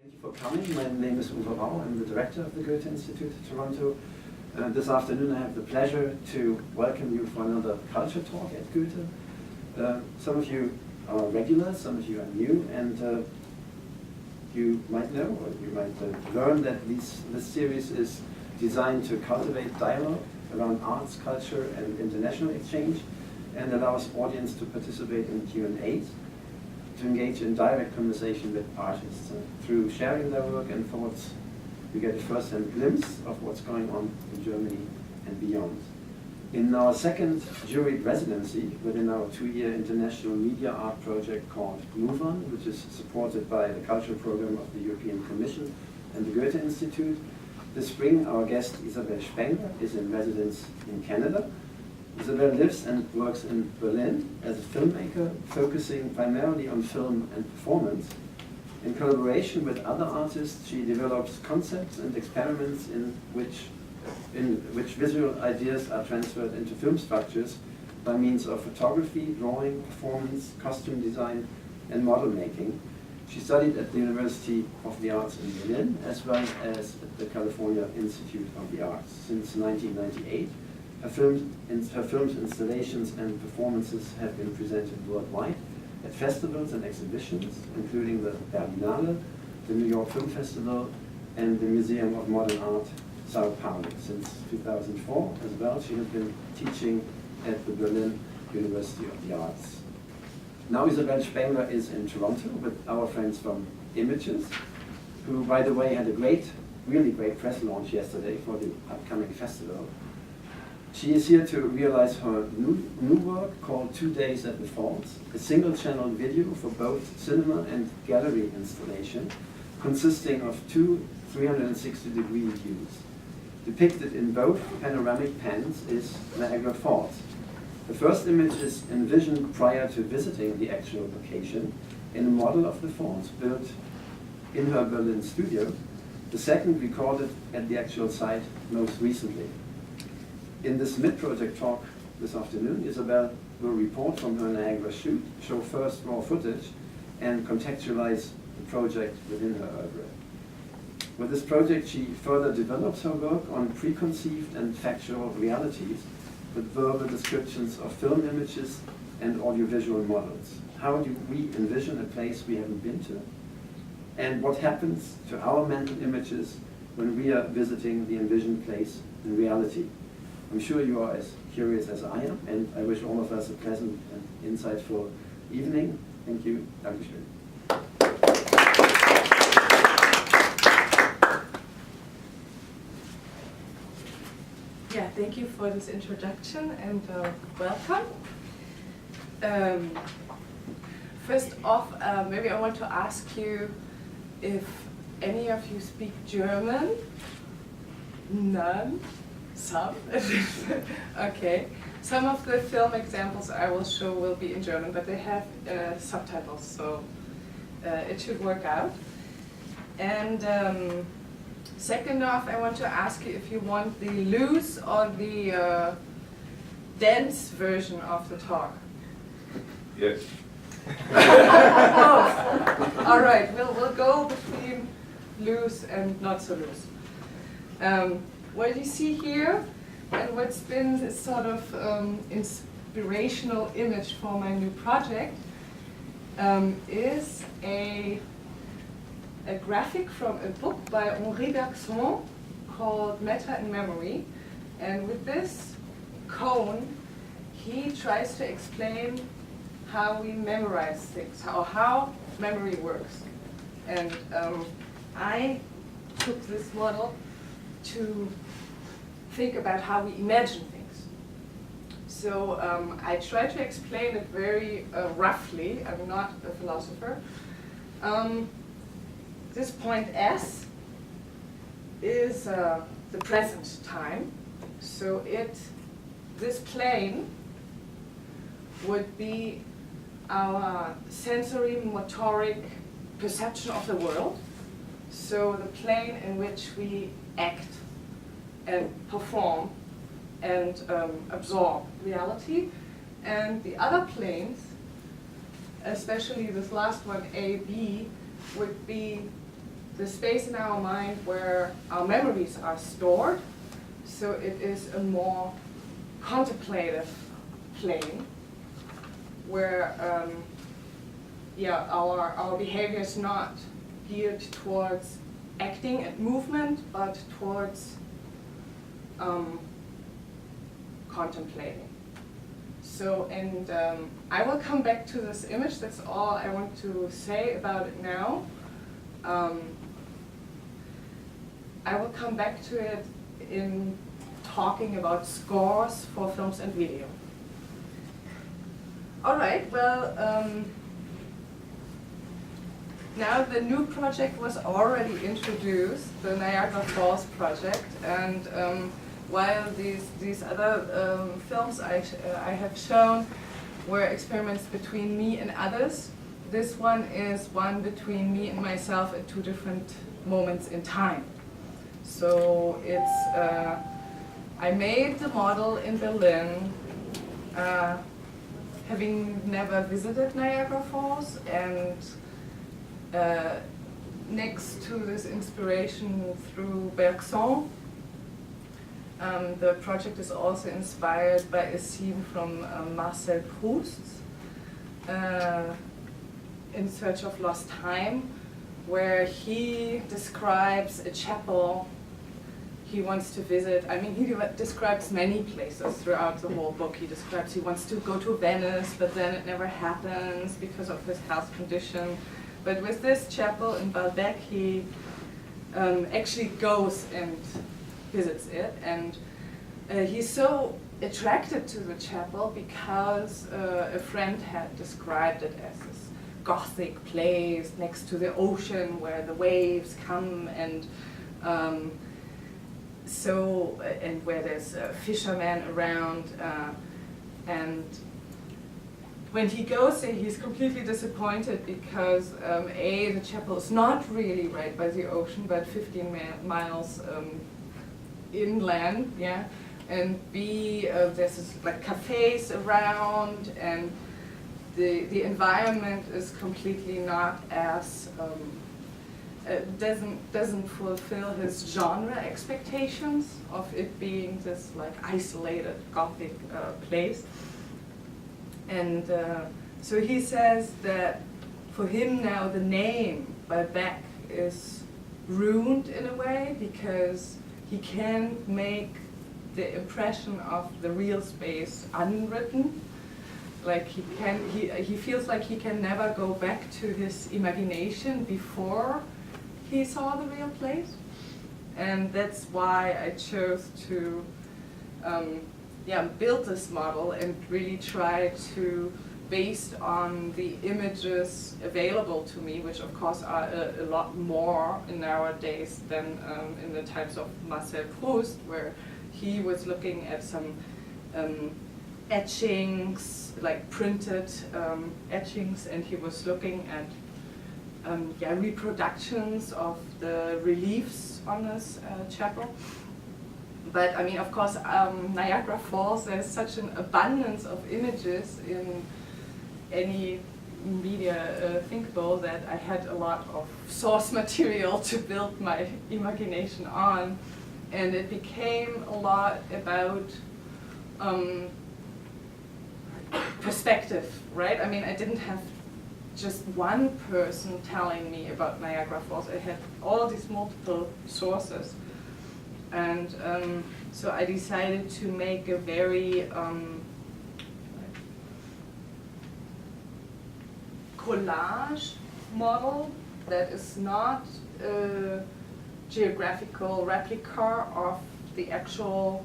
Thank you for coming. My name is Uwe Rau. I'm the director of the Goethe-Institut Toronto. This afternoon I have the pleasure to welcome you for another culture talk at Goethe. Some of you are regulars, some of you are new, and you might know or you might learn that this series is designed to cultivate dialogue around arts, culture and international exchange, and allows audience to participate in Q&As, to engage in direct conversation with artists. Through sharing their work and thoughts, we get a first-hand glimpse of what's going on in Germany and beyond. In our second juried residency within our 2-year international media art project called Move On, which is supported by the cultural program of the European Commission and the Goethe-Institut, this spring our guest Isabell Spengler is in residence in Canada. Isabell lives and works in Berlin as a filmmaker, focusing primarily on film and performance. In collaboration with other artists, she develops concepts and experiments in which visual ideas are transferred into film structures by means of photography, drawing, performance, costume design, and model making. She studied at the University of the Arts in Berlin, as well as at the California Institute of the Arts since 1998. Her films, installations, and performances have been presented worldwide at festivals and exhibitions, including the Berlinale, the New York Film Festival, and the Museum of Modern Art, Sao Paulo. Since 2004 as well, she has been teaching at the Berlin University of the Arts. Now Isabell Spengler is in Toronto with our friends from Images, who, by the way, had a really great press launch yesterday for the upcoming festival. She is here to realize her new work called 2 Days at the Falls, a single-channel video for both cinema and gallery installation, consisting of two 360-degree views. Depicted in both panoramic pans is Niagara Falls. The first image is envisioned prior to visiting the actual location in a model of the falls built in her Berlin studio. The second recorded at the actual site most recently. In this mid-project talk this afternoon, Isabell will report from her Niagara shoot, show first raw footage, and contextualize the project within her oeuvre. With this project, she further develops her work on preconceived and factual realities with verbal descriptions of film images and audiovisual models. How do we envision a place we haven't been to? And what happens to our mental images when we are visiting the envisioned place in reality? I'm sure you are as curious as I am, and I wish all of us a pleasant and insightful evening. Thank you. Dankeschön. Yeah, thank you for this introduction and welcome. First off, maybe I want to ask you if any of you speak German. None? Some? Okay. Some of the film examples I will show will be in German, but they have subtitles, so it should work out. And second off, I want to ask you if you want the loose or the dense version of the talk. Yes. Both. All right, we'll go between loose and not so loose. What you see here, and what's been this sort of inspirational image for my new project, is a graphic from a book by Henri Bergson called Matter in Memory. And with this cone, he tries to explain how we memorize things, how memory works. And I took this model to think about how we imagine things. So I try to explain it very roughly. I'm not a philosopher. This point S is the present time. So this plane would be our sensory motoric perception of the world. So the plane in which we act and perform and absorb reality. And the other planes, especially this last one, A, B, would be the space in our mind where our memories are stored. So it is a more contemplative plane where our behavior is not geared towards acting and movement, but towards contemplating. So, and I will come back to this image. That's all I want to say about it now. I will come back to it in talking about scores for films and video. All right, well, now the new project was already introduced, the Niagara Falls project, and while these other films I have shown were experiments between me and others, this one is one between me and myself at two different moments in time. So it's, I made the model in Berlin, having never visited Niagara Falls, and next to this inspiration through Bergson, the project is also inspired by a scene from Marcel Proust's In Search of Lost Time, where he describes a chapel he wants to visit. I mean, he describes many places throughout the whole book. He describes he wants to go to Venice, but then it never happens because of his health condition. But with this chapel in Baalbek, he actually goes and visits it, and he's so attracted to the chapel because a friend had described it as this Gothic place next to the ocean where the waves come, and and where there's fishermen around, and when he goes there, he's completely disappointed because A, the chapel is not really right by the ocean, but 15 miles inland, yeah, and B, there's this, like, cafes around, and the environment is completely not as doesn't fulfill his genre expectations of it being this, like, isolated Gothic place. And so he says that for him now the name Baalbek is ruined in a way because he can't make the impression of the real space unwritten. Like he feels like he can never go back to his imagination before he saw the real place. And that's why I chose to build this model and really try to, based on the images available to me, which of course are a lot more nowadays than in the times of Marcel Proust, where he was looking at some etchings, like printed etchings, and he was looking at reproductions of the reliefs on this chapel. But I mean, of course, Niagara Falls, there's such an abundance of images in any media thinkable that I had a lot of source material to build my imagination on. And it became a lot about perspective, right? I mean, I didn't have just one person telling me about Niagara Falls. I had all these multiple sources. And so I decided to make a very collage model that is not a geographical replica of the actual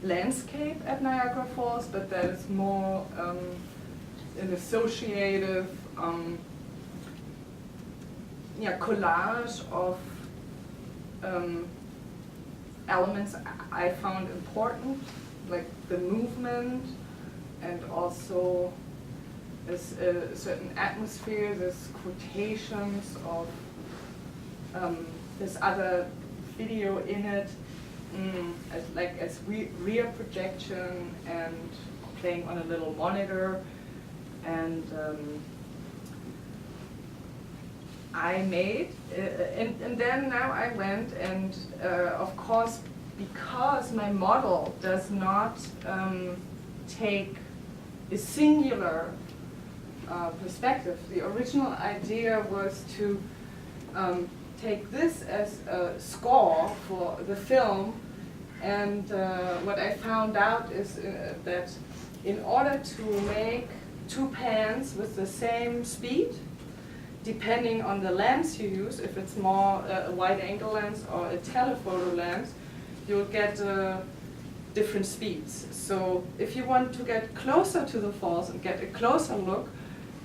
landscape at Niagara Falls, but that is more an associative collage of elements I found important, like the movement, and also this certain atmosphere, this quotations of this other video in it, as rear projection and playing on a little monitor. And I made, and then now I went and of course, because my model does not take a singular perspective, the original idea was to take this as a score for the film, and what I found out is that in order to make two pans with the same speed, depending on the lens you use, if it's more a wide angle lens or a telephoto lens, you'll get different speeds. So if you want to get closer to the falls and get a closer look,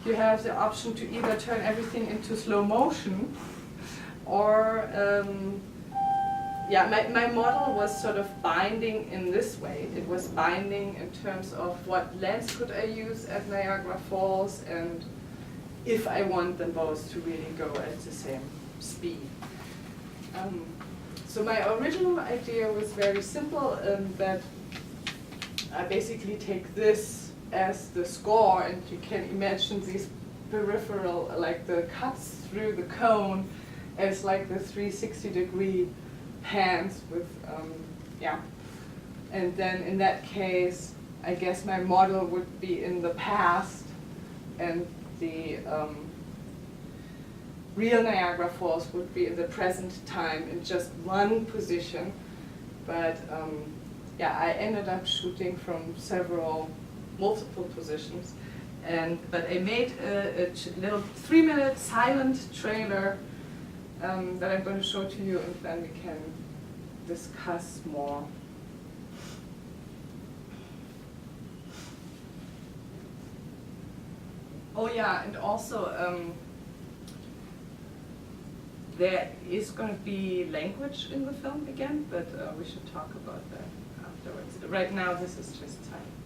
you have the option to either turn everything into slow motion, or yeah, my model was sort of binding in this way. It was binding in terms of what lens could I use at Niagara Falls, and if I want them both to really go at the same speed. So my original idea was very simple, that I basically take this as the score, and you can imagine these peripheral, like the cuts through the cone, as like the 360-degree pans with, yeah. And then in that case, I guess my model would be in the past, and the real Niagara Falls would be in the present time in just one position. But yeah, I ended up shooting from multiple positions. But I made a little 3-minute silent trailer that I'm going to show to you, and then we can discuss more. Oh yeah, and also there is going to be language in the film again, but we should talk about that afterwards. Right now this is just silent.